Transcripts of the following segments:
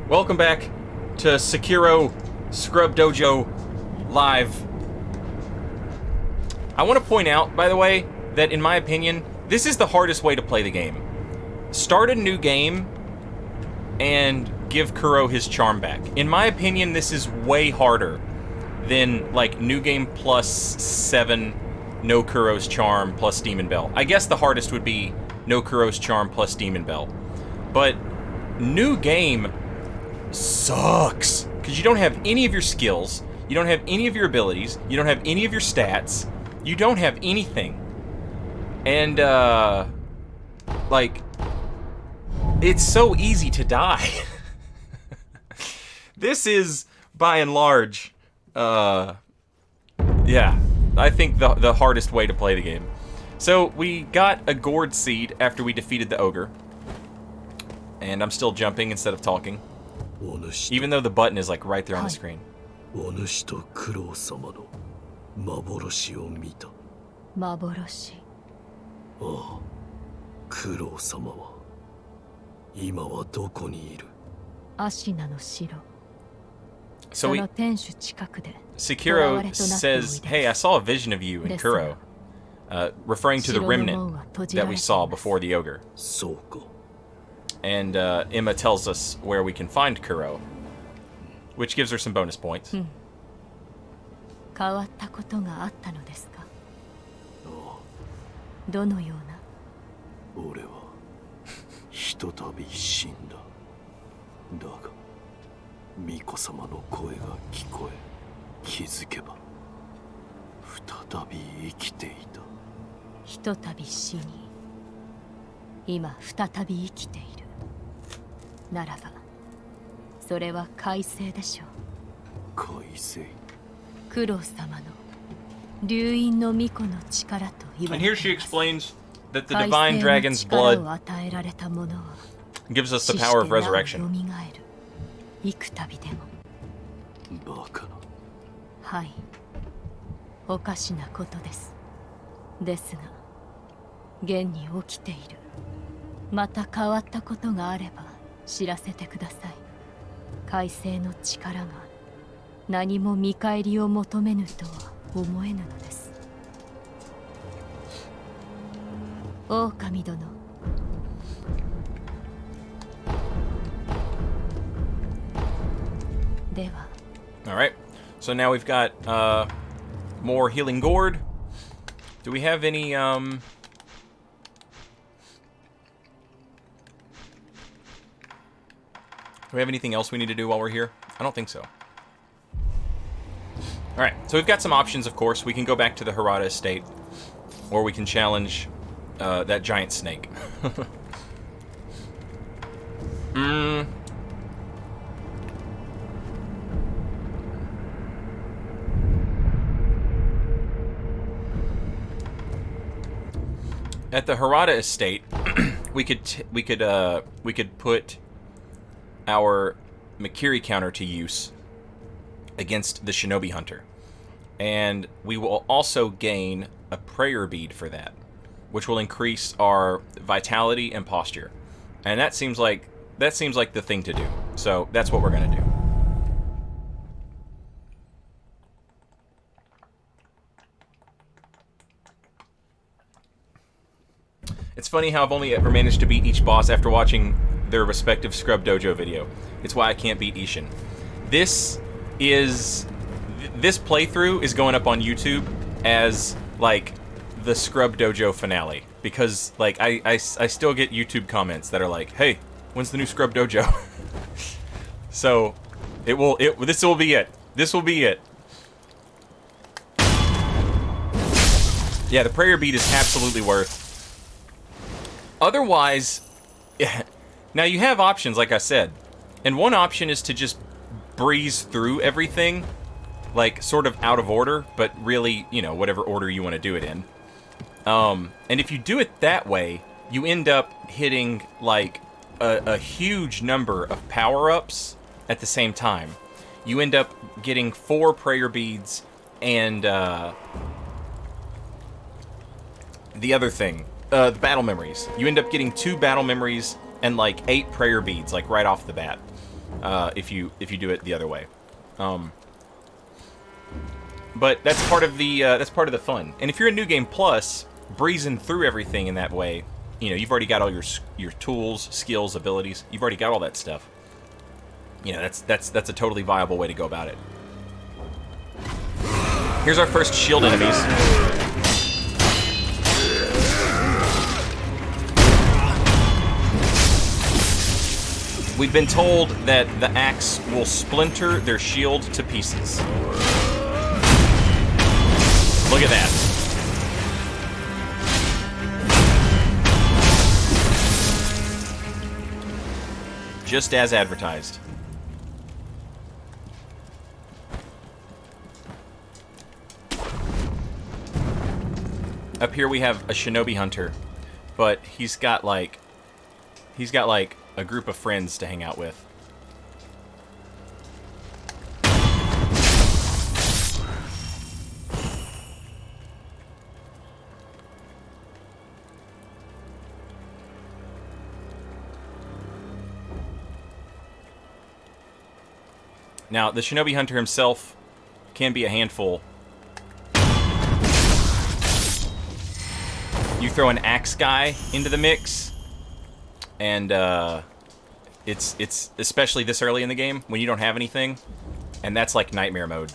Welcome back to Sekiro Scrub Dojo Live. I want to point out, by the way, that in my opinion, this is the hardest way to play the game. Start a new game and give Kuro his charm back. In my opinion, this is way harder than, like, new game plus 7, no Kuro's charm plus Demon Bell. I guess the hardest would be no Kuro's charm plus Demon Bell. But new game sucks, because you don't have any of your skills, you don't have any of your abilities, you don't have any of your stats, you don't have anything. And, like, it's so easy to die. This is, by and large, yeah, I think the hardest way to play the game. So, we got a gourd seed after we defeated the ogre. And I'm still jumping instead of talking. Even though the button is like right there on the screen. So Sekiro says, hey, I saw a vision of you in Kuro, referring to the remnant that we saw before the ogre. And Emma tells us where we can find Kuro, which gives her some bonus points. And here she explains that the divine dragon's blood gives us the power of resurrection. Alright, so now we've got more healing gourd. Do we have any do we have anything else we need to do while we're here? I don't think so. Alright, so we've got some options, of course. We can go back to the Hirata estate, or we can challenge that giant snake. At the Hirata estate, we could put our Makiri counter to use against the Shinobi hunter, and we will also gain a prayer bead for that, which will increase our vitality and posture. And that seems like the thing to do. So that's what we're gonna do. It's funny how I've only ever managed to beat each boss after watching their respective Scrub Dojo video. It's why I can't beat Ishin. This playthrough is going up on YouTube as, like, the Scrub Dojo finale. Because, like, I still get YouTube comments that are like, hey, when's the new Scrub Dojo? So, this will be it. This will be it. Yeah, the prayer bead is absolutely worth. Otherwise, now you have options, like I said. And one option is to just breeze through everything, like, sort of out of order, but really, you know, whatever order you want to do it in. And if you do it that way, you end up hitting, like, a huge number of power-ups at the same time. You end up getting 4 prayer beads and, the other thing, the battle memories. You end up getting 2 battle memories and, like, 8 prayer beads, like, right off the bat. if you do it the other way. But that's part of the fun. And if you're in New Game Plus, breezing through everything in that way, you know, you've already got all your tools, skills, abilities. You've already got all that stuff. You know, that's a totally viable way to go about it. Here's our first shield enemies. We've been told that the axe will splinter their shield to pieces. Look at that. Just as advertised. Up here we have a Shinobi hunter, but he's got like a group of friends to hang out with. Now, the Shinobi hunter himself can be a handful. You throw an axe guy into the mix, and it's especially this early in the game when you don't have anything, and that's like nightmare mode.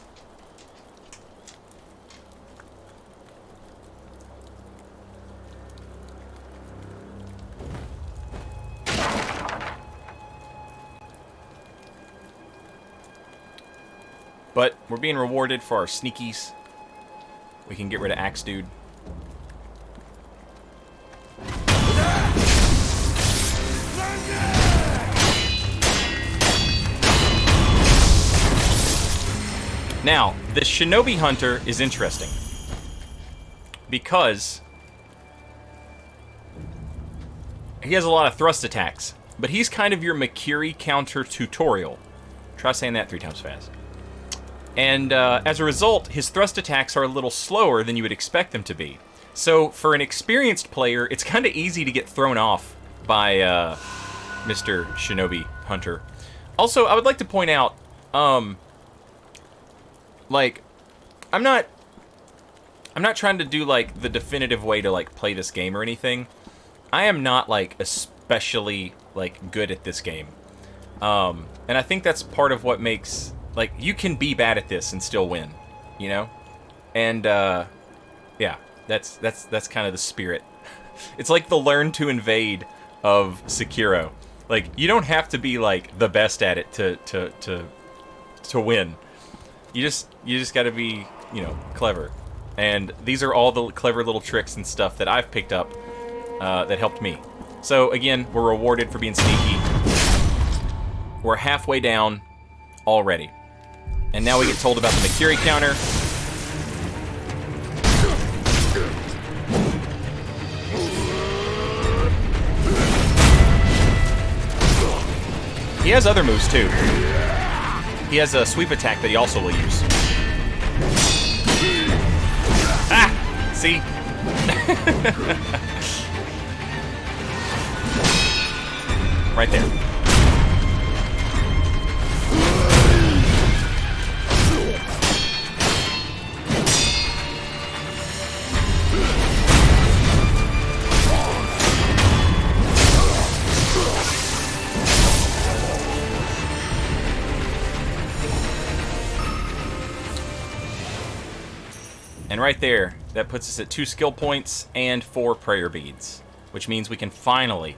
But we're being rewarded for our sneakies. We can get rid of Axe Dude. Now, the Shinobi Hunter is interesting because he has a lot of thrust attacks, but he's kind of your Makiri counter tutorial. Try saying that 3 times fast. And as a result, his thrust attacks are a little slower than you would expect them to be. So for an experienced player, it's kind of easy to get thrown off by Mr. Shinobi Hunter. Also, I would like to point out, like, I'm not trying to do like the definitive way to like play this game or anything. I am not like especially like good at this game, and I think that's part of what makes, like, you can be bad at this and still win, you know? And yeah, that's kind of the spirit. It's like the learn to invade of Sekiro. Like, you don't have to be like the best at it to win. You just got to be, you know, clever. And these are all the clever little tricks and stuff that I've picked up that helped me. So again, we're rewarded for being sneaky. We're halfway down already. And now we get told about the Makiri counter. He has other moves too. He has a sweep attack that he also will use. Ah! See? Right there. And right there, that puts us at 2 skill points and 4 prayer beads, which means we can finally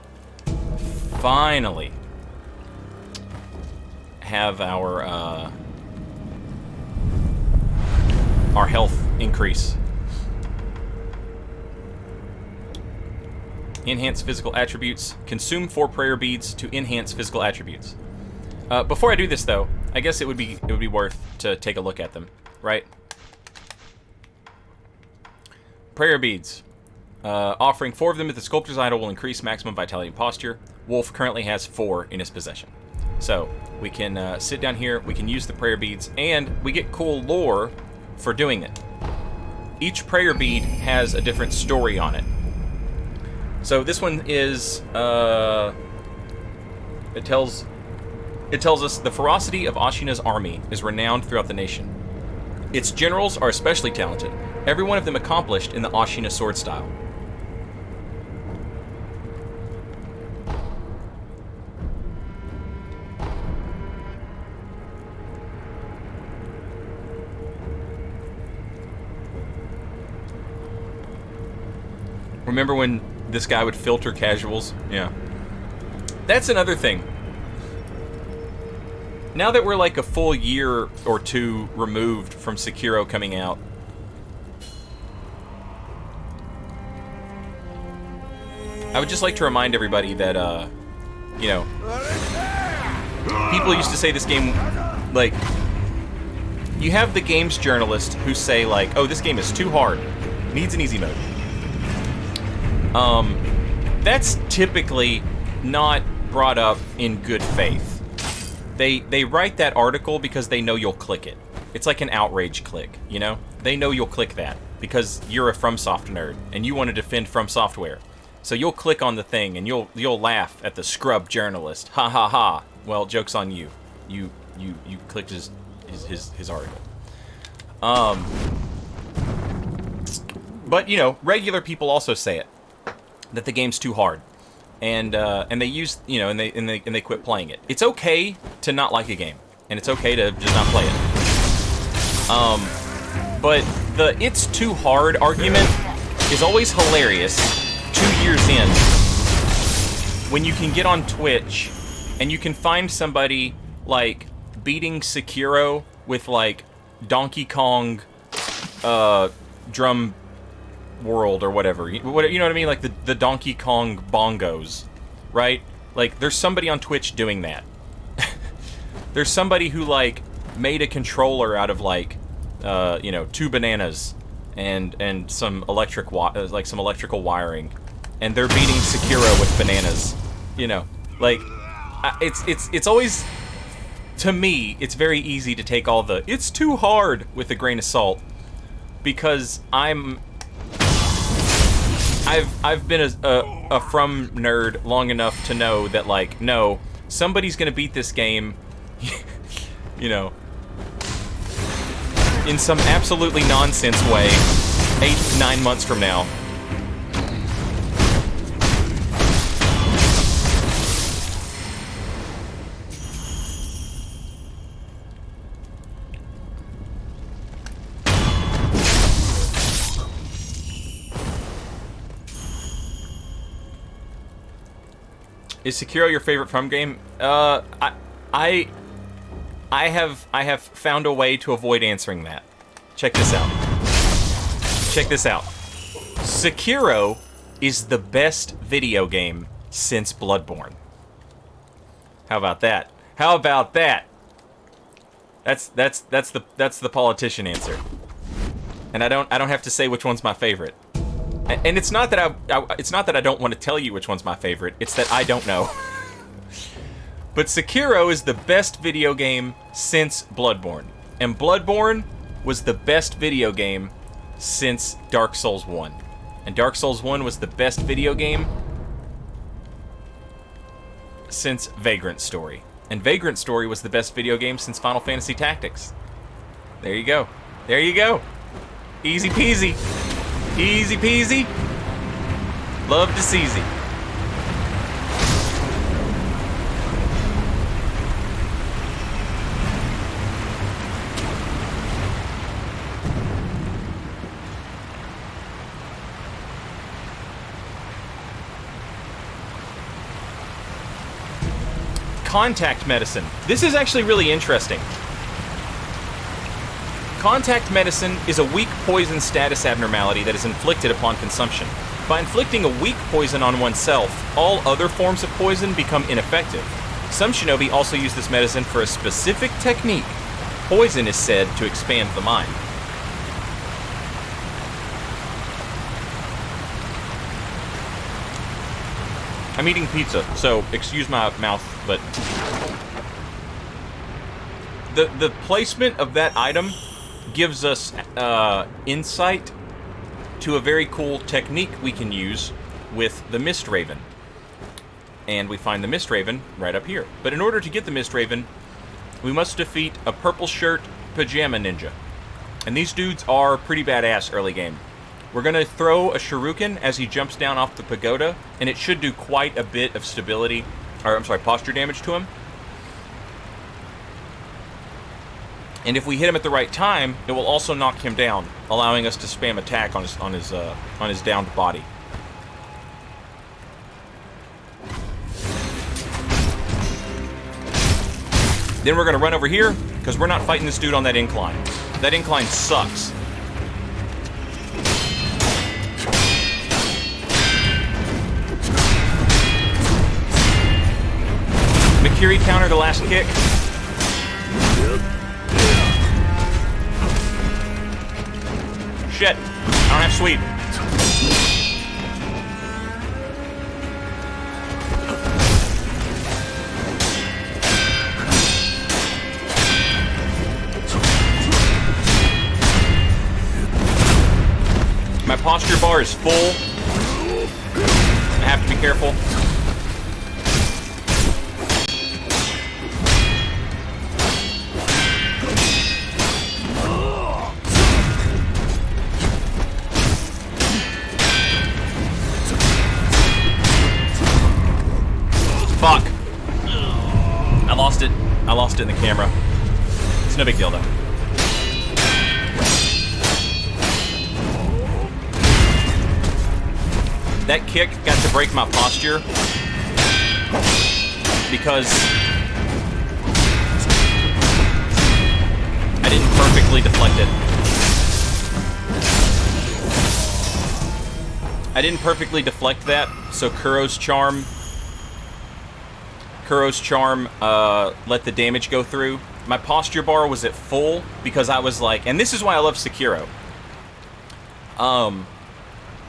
have our health increase. Enhance physical attributes. Consume 4 prayer beads to enhance physical attributes. Before I do this, though, I guess it would be worth to take a look at them, right? Prayer beads. Offering 4 of them at the sculptor's idol will increase maximum vitality and posture. Wolf currently has 4 in his possession. So we can sit down here, we can use the prayer beads, and we get cool lore for doing it. Each prayer bead has a different story on it. So this one is, it tells It tells us the ferocity of Ashina's army is renowned throughout the nation. Its generals are especially talented, every one of them accomplished in the Ashina sword style. Remember when this guy would filter casuals? Yeah. That's another thing. Now that we're like a full year or two removed from Sekiro coming out, I would just like to remind everybody that, you know, people used to say this game, like, you have the games journalists who say, like, oh, this game is too hard, needs an easy mode. That's typically not brought up in good faith. They write that article because they know you'll click it. It's like an outrage click, you know? They know you'll click that because you're a FromSoft nerd and you want to defend FromSoftware. So you'll click on the thing and you'll laugh at the scrub journalist. Ha ha ha. Well, joke's on you. You clicked his article. But you know, regular people also say it, that the game's too hard. And they use, you know, and they quit playing it. It's okay to not like a game, and it's okay to just not play it. But the "it's too hard" argument is always hilarious 2 years in, when you can get on Twitch and you can find somebody like beating Sekiro with like Donkey Kong, drum world or whatever. You know what I mean? Like the Donkey Kong bongos, right? Like there's somebody on Twitch doing that. There's somebody who like made a controller out of like, you know, 2 bananas and some some electrical wiring, and they're beating Sekiro with bananas. You know, like it's always, to me, it's very easy to take all the "it's too hard" with a grain of salt, because I've been a From nerd long enough to know that, like, no, somebody's gonna beat this game, you know, in some absolutely nonsense way, 8-9 months from now. Is Sekiro your favorite From game? I have found a way to avoid answering that. Check this out. Check this out. Sekiro is the best video game since Bloodborne. How about that? How about that? That's the politician answer. And I don't have to say which one's my favorite. And it's not that I don't want to tell you which one's my favorite. It's that I don't know. But Sekiro is the best video game since Bloodborne. And Bloodborne was the best video game since Dark Souls 1. And Dark Souls 1 was the best video game since Vagrant Story. And Vagrant Story was the best video game since Final Fantasy Tactics. There you go. There you go. Easy peasy. Easy peasy. Love to seasy. Contact medicine. This is actually really interesting. Contact medicine is a weak poison status abnormality that is inflicted upon consumption. By inflicting a weak poison on oneself, all other forms of poison become ineffective. Some shinobi also use this medicine for a specific technique. Poison is said to expand the mind. I'm eating pizza, so excuse my mouth, but the placement of that item gives us insight to a very cool technique we can use with the Mist Raven. and we find the Mist Raven right up here. But in order to get the Mist Raven, we must defeat a purple shirt pajama ninja. And these dudes are pretty badass early game. We're going to throw a shuriken as he jumps down off the pagoda, and it should do quite a bit of posture damage to him. And if we hit him at the right time, it will also knock him down, allowing us to spam attack on his downed body. Then we're going to run over here, because we're not fighting this dude on that incline. That incline sucks. Makiri counter the last kick. Shit. I don't have sweep. My posture bar is full. I have to be careful. Fuck. I lost it. I lost it in the camera. It's no big deal, though. That kick got to break my posture because I didn't perfectly deflect it. I didn't perfectly deflect that, so Kuro's Charm let the damage go through. My posture bar was at full because I was like, and this is why I love Sekiro.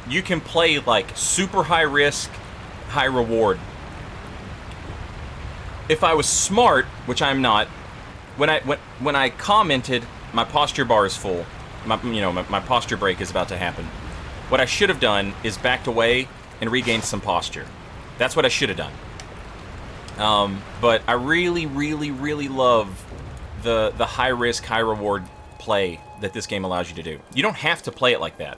You can play like super high risk, high reward. If I was smart, which I'm not, when I commented, my posture bar is full. My posture break is about to happen. What I should have done is backed away and regained some posture. That's what I should have done. But I really, really, really love the high risk, high reward play that this game allows you to do. You don't have to play it like that.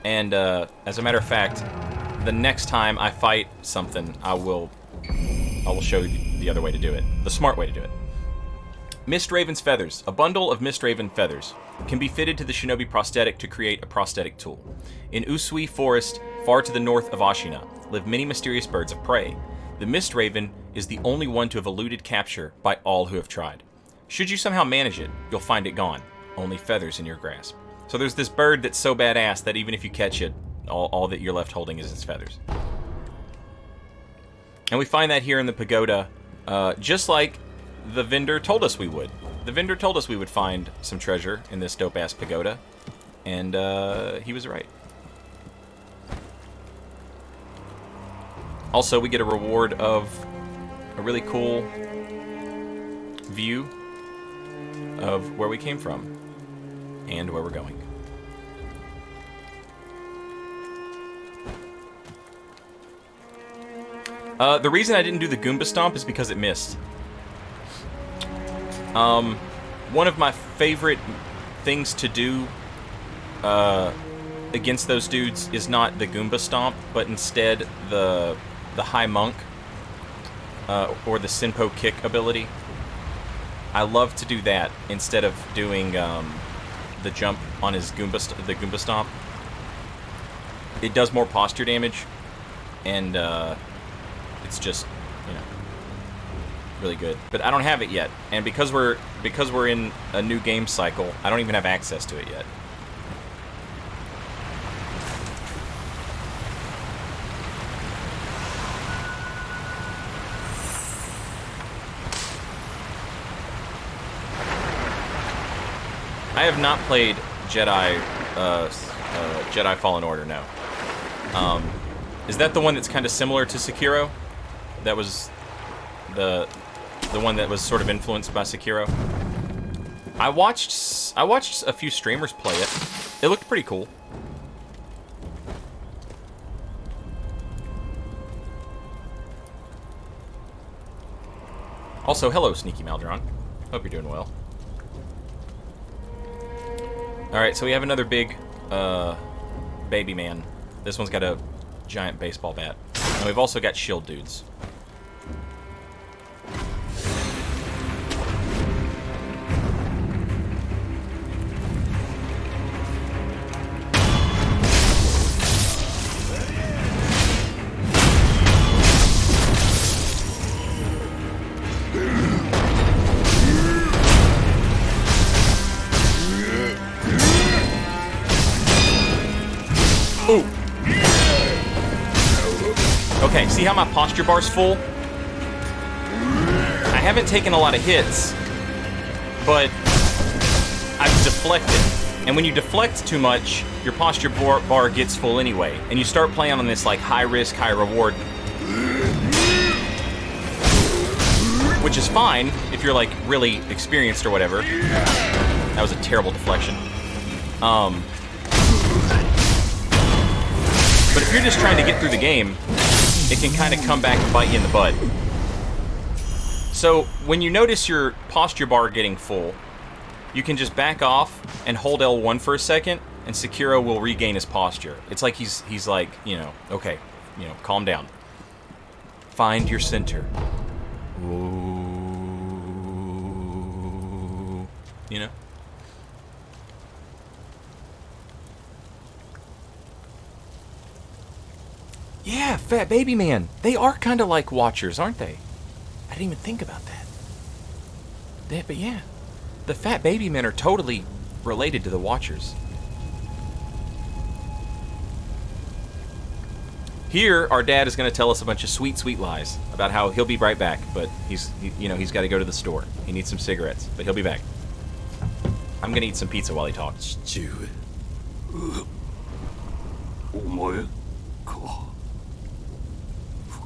And as a matter of fact, the next time I fight something, I will show you the other way to do it, the smart way to do it. Mist Raven's feathers. A bundle of Mist Raven feathers can be fitted to the Shinobi prosthetic to create a prosthetic tool. In Usui Forest, far to the north of Ashina, live many mysterious birds of prey. The Mist Raven is the only one to have eluded capture by all who have tried. Should you somehow manage it, you'll find it gone, only feathers in your grasp. So there's this bird that's so badass that even if you catch it, all that you're left holding is its feathers. And we find that here in the pagoda, just like the vendor told us we would. The vendor told us we would find some treasure in this dope-ass pagoda, and he was right. Also, we get a reward of a really cool view of where we came from and where we're going. The reason I didn't do the Goomba Stomp is because it missed. One of my favorite things to do against those dudes is not the Goomba Stomp, but instead the High Monk or the Senpo Kick ability. I love to do that instead of doing the jump on his the Goomba Stomp. It does more posture damage, and it's just, really good. But I don't have it yet, and because we're in a new game cycle, I don't even have access to it yet. I have not played Jedi Fallen Order, no. Is that the one that's kind of similar to Sekiro? That was the one that was sort of influenced by Sekiro? I watched a few streamers play it. It looked pretty cool. Also, hello, Sneaky Maldron. Hope you're doing well. Alright, so we have another big, baby man. This one's got a giant baseball bat. And we've also got shield dudes. Ooh. Okay, see how my posture bar's full? I haven't taken a lot of hits, but I've deflected. And when you deflect too much, your posture bar gets full anyway. And you start playing on this like high risk, high reward. Which is fine if you're like really experienced or whatever. That was a terrible deflection. But if you're just trying to get through the game, it can kind of come back and bite you in the butt. So when you notice your posture bar getting full, you can just back off and hold L1 for a second, and Sekiro will regain his posture. It's like he's like, you know, okay, you know, calm down. Find your center. Ooh, you know? Yeah, Fat Baby Man. They are kind of like Watchers, aren't they? I didn't even think about that. But yeah, the Fat Baby Men are totally related to the Watchers. Here, our dad is going to tell us a bunch of sweet, sweet lies about how he'll be right back, but he's got to go to the store. He needs some cigarettes, but he'll be back. I'm going to eat some pizza while he talks.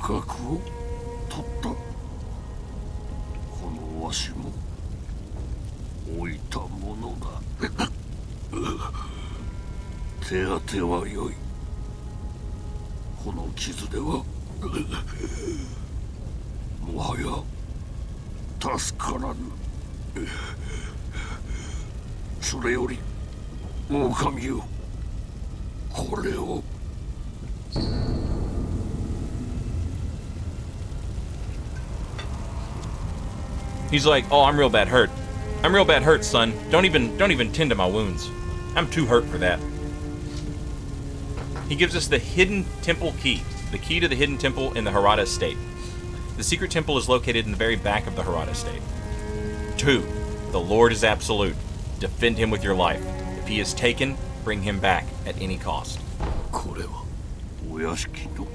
覚悟を取ったこのわしも置いたものだ手当ては良いこの傷ではもはや助からぬそれより狼よこれを He's like, oh, I'm real bad hurt. I'm real bad hurt, son. Don't even tend to my wounds. I'm too hurt for that. He gives us the hidden temple key. The key to the hidden temple in the Hirata estate. The secret temple is located in the very back of the Hirata estate. 2. The Lord is absolute. Defend him with your life. If he is taken, bring him back at any cost. これはお屋敷の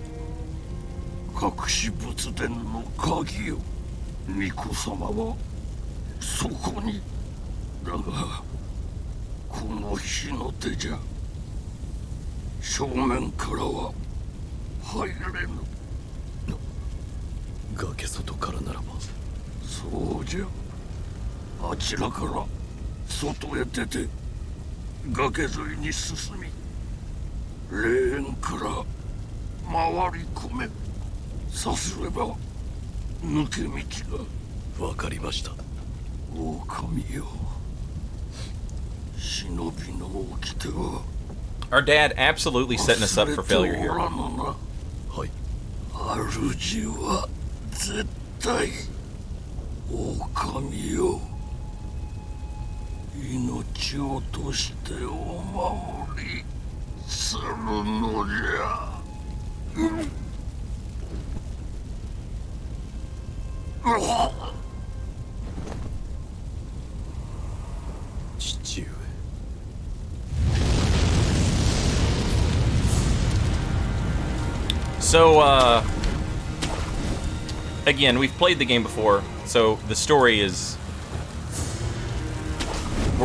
隠し仏殿の鍵よ 巫女様はそこにだがこの火の手じゃ正面からは入れぬ崖外からならばそうじゃあちらから外へ出て崖沿いに進み霊園から回り込めさすれば 抜け道が分かりました狼よ忍びの掟は Our dad absolutely setting us up for failure here. はい主は絶対狼よ命を落としてお守りするのじゃ So, again, we've played the game before, so the story is...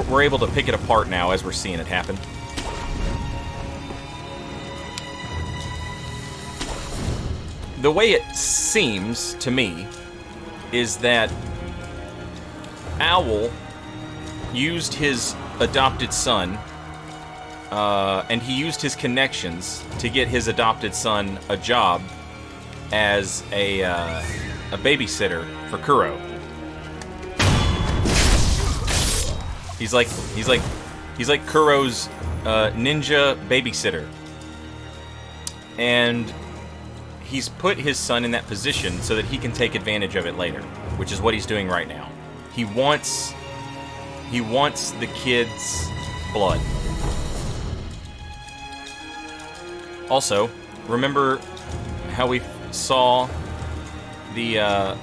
We're able to pick it apart now as we're seeing it happen. The way it seems to me is that Owl used his adopted son, and he used his connections to get his adopted son a job as a babysitter for Kuro. He's like Kuro's ninja babysitter. And he's put his son in that position so that he can take advantage of it later, which is what he's doing right now. He wants the kid's blood. Also, remember how we saw the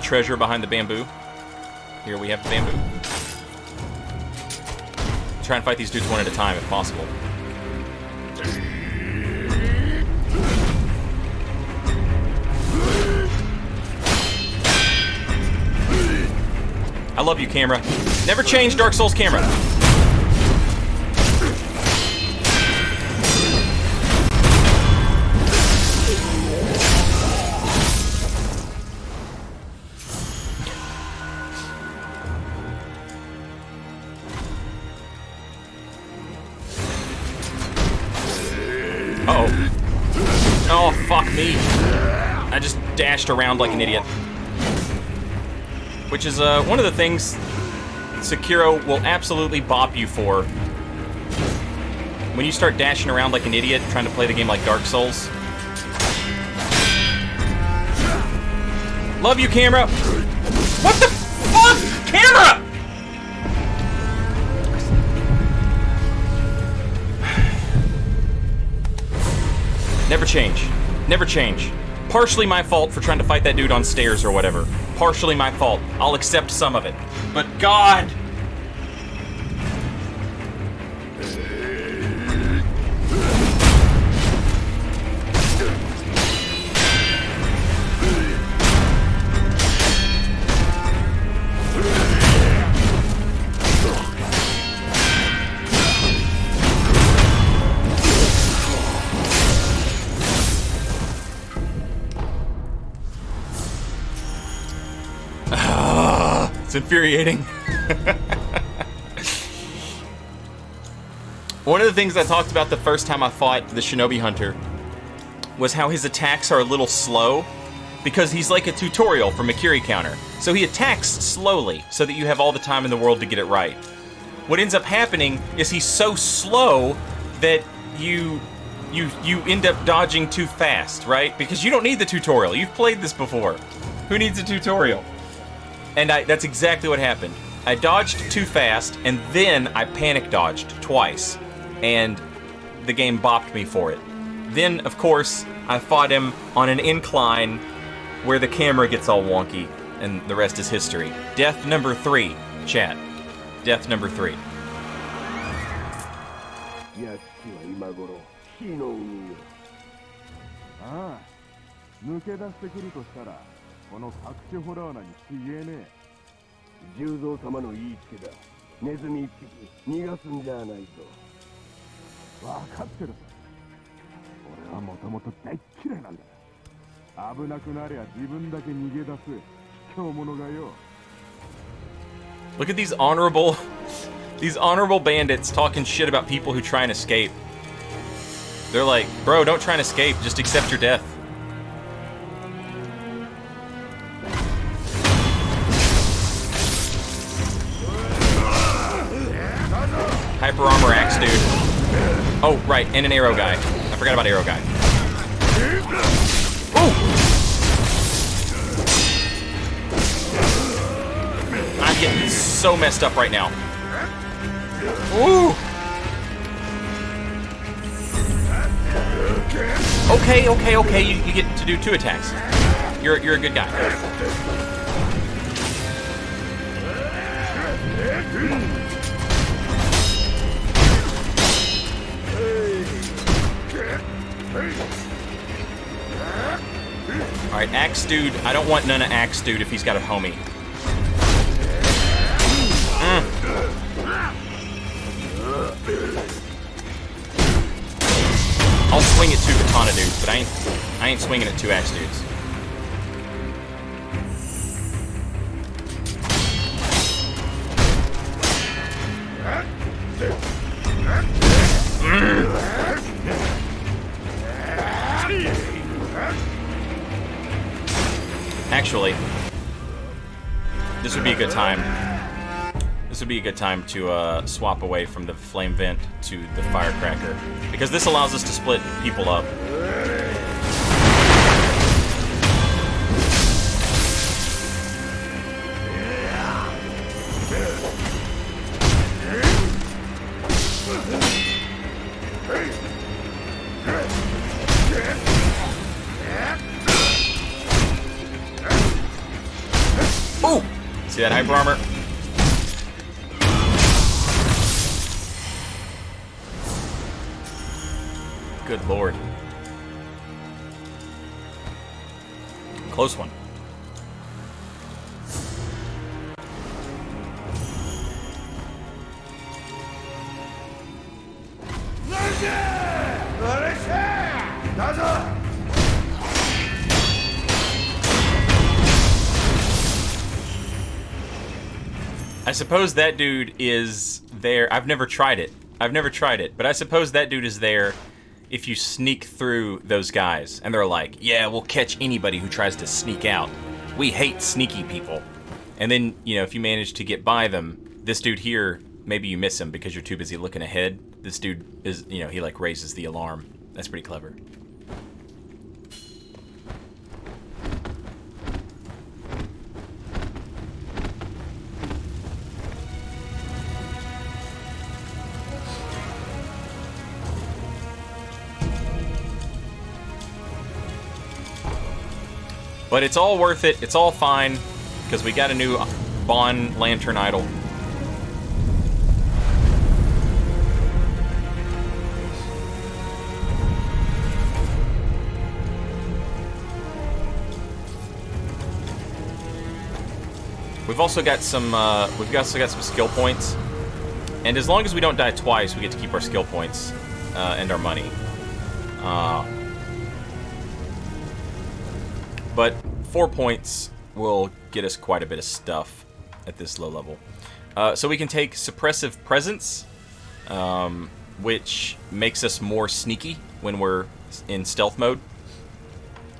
treasure behind the bamboo? Here we have the bamboo. Try and fight these dudes one at a time if possible. I love you, camera. Never change Dark Souls camera. Uh-oh. Oh, fuck me. I just dashed around like an idiot. Which is one of the things Sekiro will absolutely bop you for. When you start dashing around like an idiot trying to play the game like Dark Souls. Love you, camera! What the fuck? Camera! Never change. Never change. Partially my fault for trying to fight that dude on stairs or whatever. Partially my fault. I'll accept some of it. But God! It's infuriating. One of the things I talked about the first time I fought the Shinobi Hunter was how his attacks are a little slow because he's like a tutorial from a Kiri counter. So he attacks slowly so that you have all the time in the world to get it right. What ends up happening is he's so slow that you end up dodging too fast, right? Because you don't need the tutorial. You've played this before. Who needs a tutorial? And that's exactly what happened. I dodged too fast, and then I panic dodged twice, and the game bopped me for it. Then, of course, I fought him on an incline where the camera gets all wonky, and the rest is history. Death number 3, chat. Death number 3. Look at these honorable bandits talking shit about people who try and escape. They're like, bro, don't try and escape, just accept your death. Hyper armor axe dude. Oh, right, and an arrow guy. I forgot about arrow guy. Ooh! I'm getting so messed up right now. Ooh! Okay. You get to do 2 attacks. You're a good guy. Alright, Axe Dude. I don't want none of Axe Dude if he's got a homie. I'll swing at 2 Katana Dudes, but I ain't swinging at 2 Axe Dudes. Actually, this would be a good time. this would be a good time to swap away from the flame vent to the firecracker, because this allows us to split people up. Ooh! See that hyper armor? Good lord. Close one. I suppose that dude is there. I've never tried it, but I suppose that dude is there if you sneak through those guys. And they're like, yeah, we'll catch anybody who tries to sneak out. We hate sneaky people. And then, you know, if you manage to get by them, this dude here, maybe you miss him because you're too busy looking ahead. This dude is, you know, he like raises the alarm. That's pretty clever. But it's all worth it. It's all fine, because we got a new Bon Lantern Idol. We've also got some skill points, and as long as we don't die twice, we get to keep our skill points and our money. But 4 points will get us quite a bit of stuff at this low level. So we can take Suppressive Presence, which makes us more sneaky when we're in stealth mode.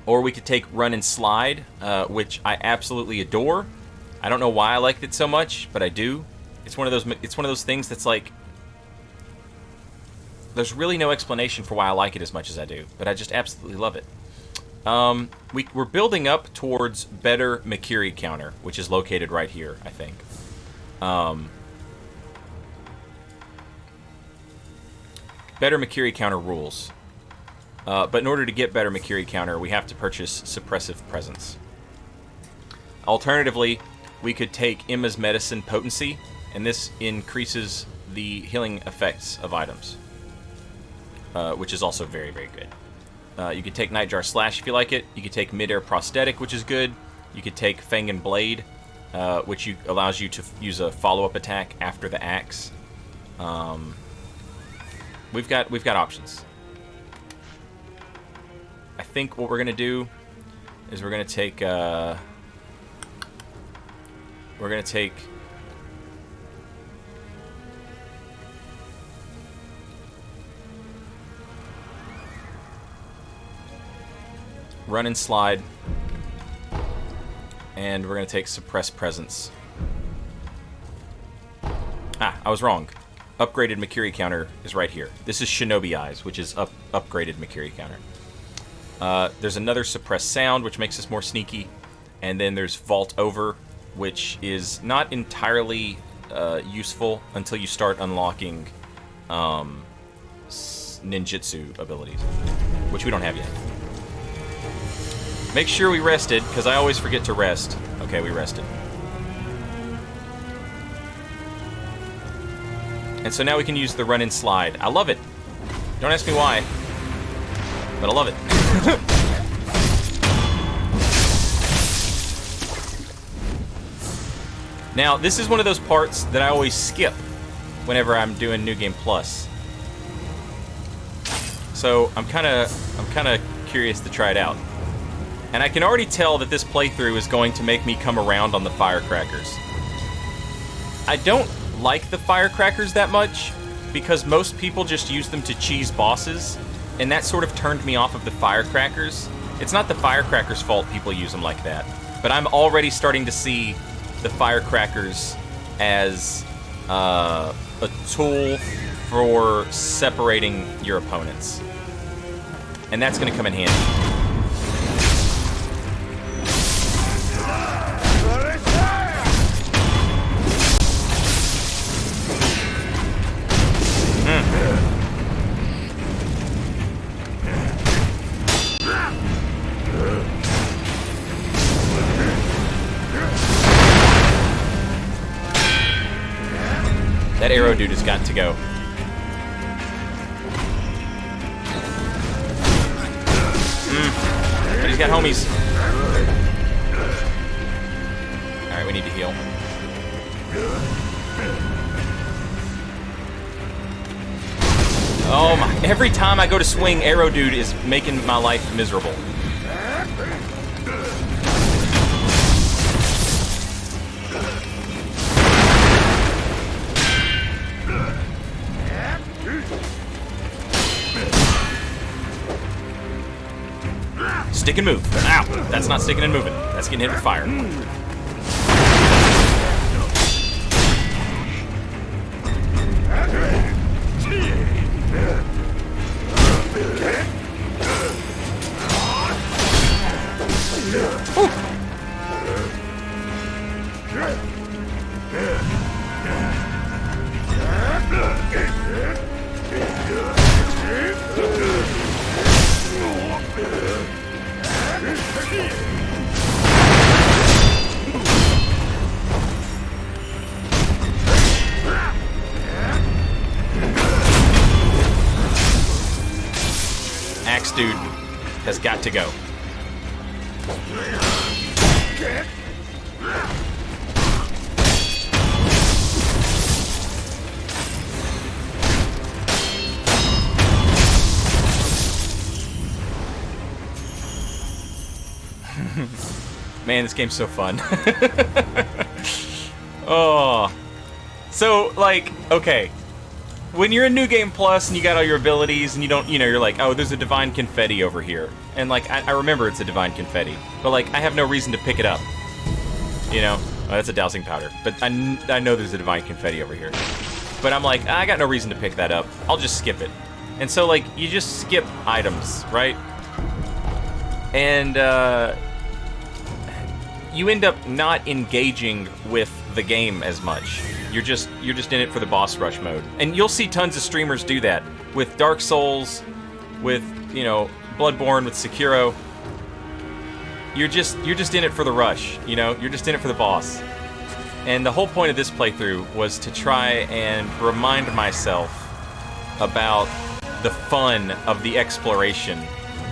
Or we could take Run and Slide, which I absolutely adore. I don't know why I liked it so much, but I do. It's one of those things that's like, there's really no explanation for why I like it as much as I do, but I just absolutely love it. We're building up towards better Makiri counter, which is located right here, I think. Better Makiri counter rules. But in order to get better Makiri counter, we have to purchase Suppressive Presence. Alternatively, we could take Emma's Medicine Potency, and this increases the healing effects of items, which is also very, very good. You could take Nightjar Slash if you like it. You could take Midair Prosthetic, which is good. You could take Fang and Blade, which allows you to use a follow-up attack after the axe. We've got options. I think what we're gonna do is we're gonna take Run and Slide, and we're going to take Suppress Presence. Ah, I was wrong. Upgraded Makiri counter is right here. This is Shinobi Eyes, which is upgraded Makiri counter. There's another Suppress Sound, which makes us more sneaky, and then there's Vault Over, which is not entirely useful until you start unlocking ninjutsu abilities, which we don't have yet. Make sure we rested, because I always forget to rest. Okay, we rested. And so now we can use the Run and Slide. I love it. Don't ask me why, but I love it. Now, this is one of those parts that I always skip whenever I'm doing New Game Plus. So I'm kind of curious to try it out. And I can already tell that this playthrough is going to make me come around on the firecrackers. I don't like the firecrackers that much, because most people just use them to cheese bosses, and that sort of turned me off of the firecrackers. It's not the firecrackers' fault people use them like that, but I'm already starting to see the firecrackers as a tool for separating your opponents. And that's going to come in handy. That arrow dude has got to go. But he's got homies. Alright, we need to heal. Oh my, every time I go to swing, arrow dude is making my life miserable. Stick and move. Ow! That's not sticking and moving. That's getting hit with fire. Axe dude has got to go. Man, this game's so fun. Oh. So, like, okay. When you're in New Game Plus and you got all your abilities and you don't, you're like, oh, there's a Divine Confetti over here. And, like, I remember it's a Divine Confetti. But, like, I have no reason to pick it up. Oh, that's a dowsing powder. But I know there's a Divine Confetti over here. But I'm like, I got no reason to pick that up. I'll just skip it. And so, like, you just skip items, right? And, you end up not engaging with the game as much. You're just in it for the boss rush mode. And you'll see tons of streamers do that with Dark Souls, with, Bloodborne, with Sekiro. You're just in it for the rush, You're just in it for the boss. And the whole point of this playthrough was to try and remind myself about the fun of the exploration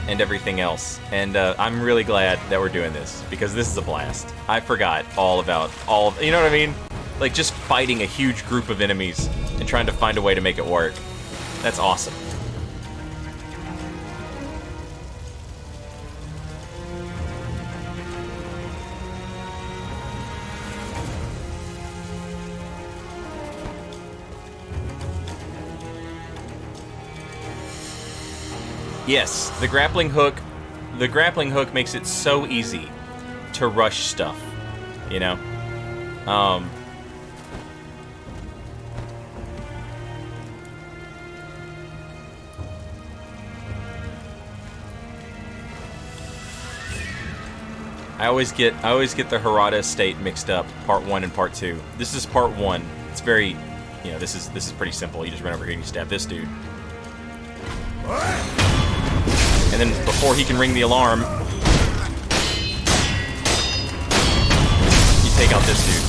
and everything else. And I'm really glad that we're doing this, because this is a blast. I forgot all about you know what I mean? Like, just fighting a huge group of enemies and trying to find a way to make it work. That's awesome. Yes, the grappling hook makes it so easy to rush stuff, I always get the Hirata estate mixed up, part 1 and part 2. This is part 1. It's very, this is pretty simple. You just run over here and you stab this dude. And then before he can ring the alarm, you take out this dude.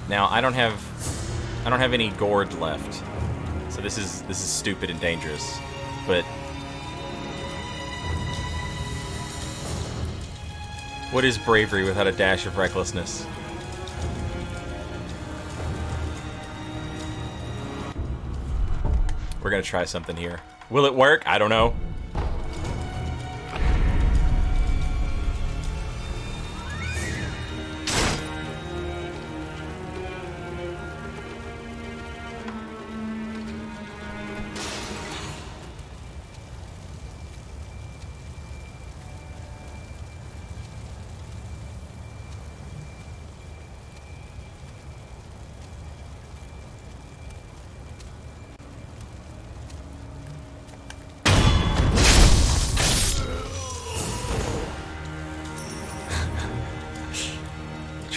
Now I don't have any gourd left, so this is stupid and dangerous, but. What is bravery without a dash of recklessness? We're gonna try something here. Will it work? I don't know.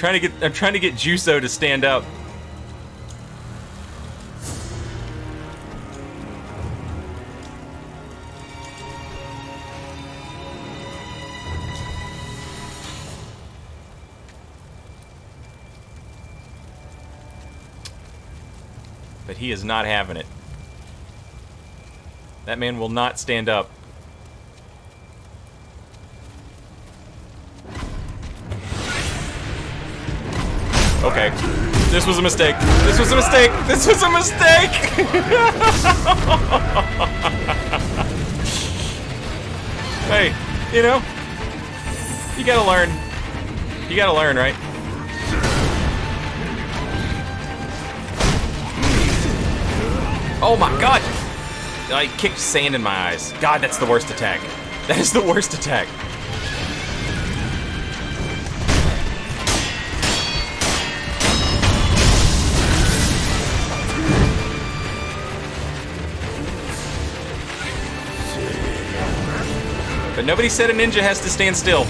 trying to get Juso to stand up. But he is not having it. That man will not stand up. Okay. This was a mistake. This was a mistake. This was a mistake! Hey, you know, you gotta learn. You gotta learn, right? Oh my god! I kicked sand in my eyes. God, that's the worst attack. That is the worst attack. But nobody said a ninja has to stand still.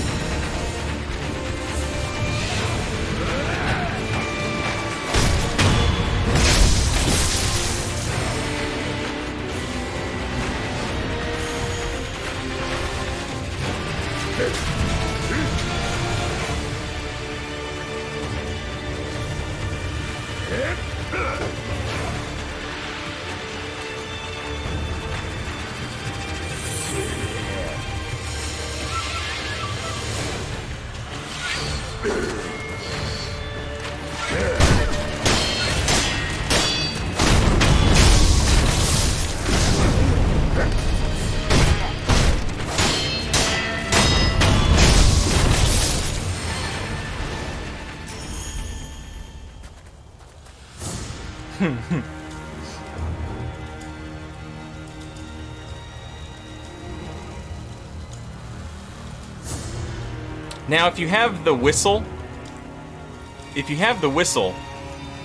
Now, if you have the whistle,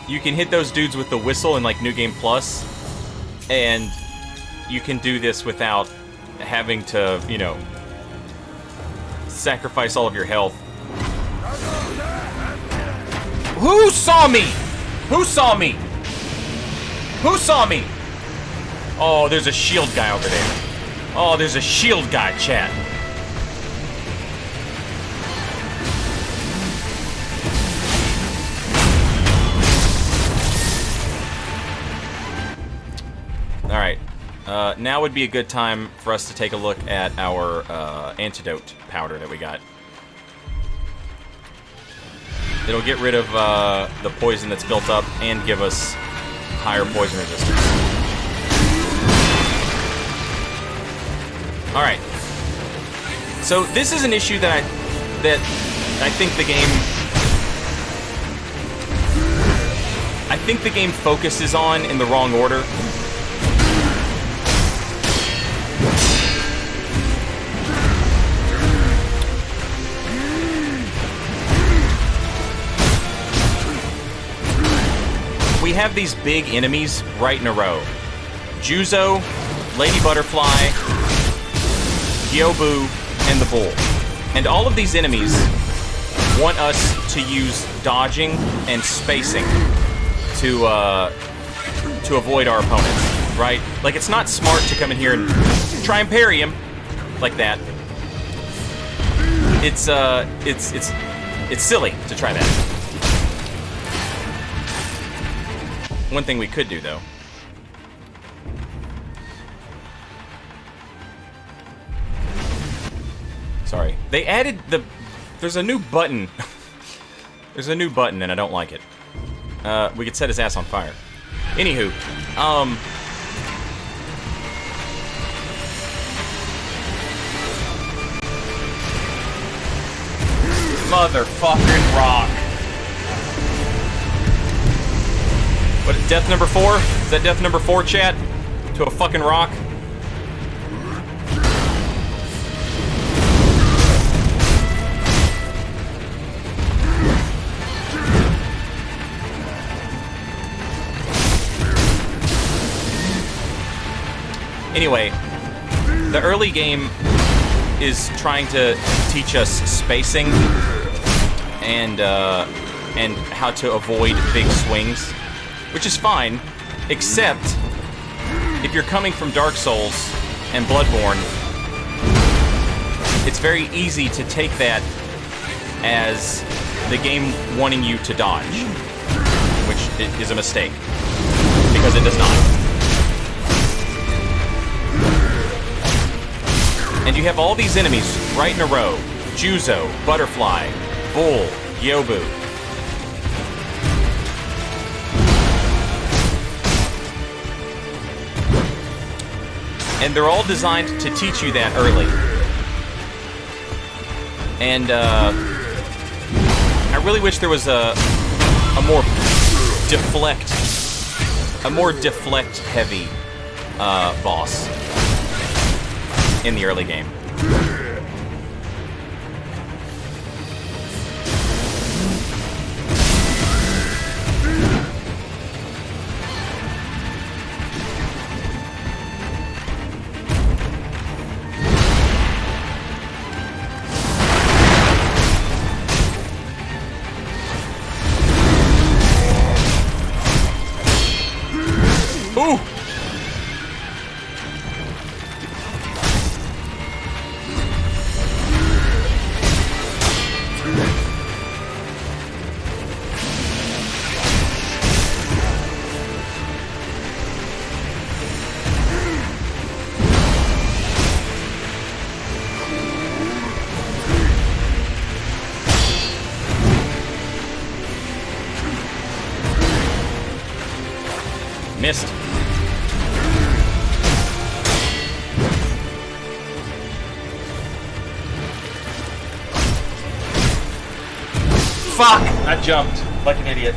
you can hit those dudes with the whistle in like New Game Plus, and you can do this without having to, you know, sacrifice all of your health. Who saw me? Who saw me? Who saw me? Oh, there's a shield guy over there. Oh, there's a shield guy, chat. Alright, now would be a good time for us to take a look at our antidote powder that we got. It'll get rid of the poison that's built up and give us higher poison resistance. Alright. So this is an issue that I think the game focuses on in the wrong order. We have these big enemies right in a row. Juzo, Lady Butterfly, Gyobu, and the Bull. And all of these enemies want us to use dodging and spacing to avoid our opponents, right? Like, it's not smart to come in here and try and parry him like that. It's silly to try that. One thing we could do, though. Sorry. They added the... There's a new button. There's a new button, and I don't like it. We could set his ass on fire. Anywho, motherfucking rock. What, death number 4? Is that death number 4, chat? To a fucking rock? Anyway, the early game is trying to teach us spacing and and how to avoid big swings, which is fine, except if you're coming from Dark Souls and Bloodborne, it's very easy to take that as the game wanting you to dodge, which is a mistake, because it does not. And you have all these enemies right in a row. Juzo, Butterfly, Bull, Yobu. And they're all designed to teach you that early. And I really wish there was a more deflect heavy boss in the early game. Ooh! Missed. Fuck! I jumped like an idiot.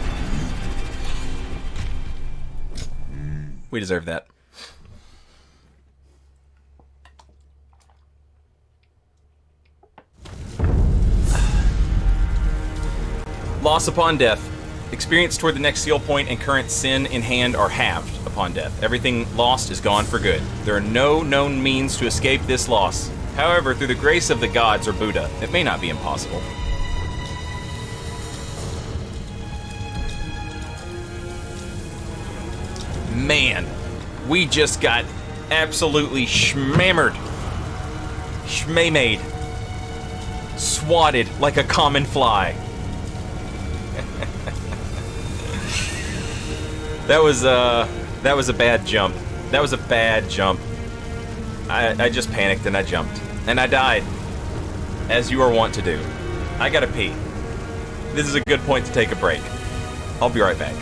We deserve that. Loss upon death. Experience toward the next seal point and current sin in hand are halved upon death. Everything lost is gone for good. There are no known means to escape this loss. However, through the grace of the gods or Buddha, it may not be impossible. Man, we just got absolutely schmammered. Schmamade. Swatted like a common fly. That was a bad jump. That was a bad jump. I just panicked and I jumped. And I died. As you are wont to do. I gotta pee. This is a good point to take a break. I'll be right back.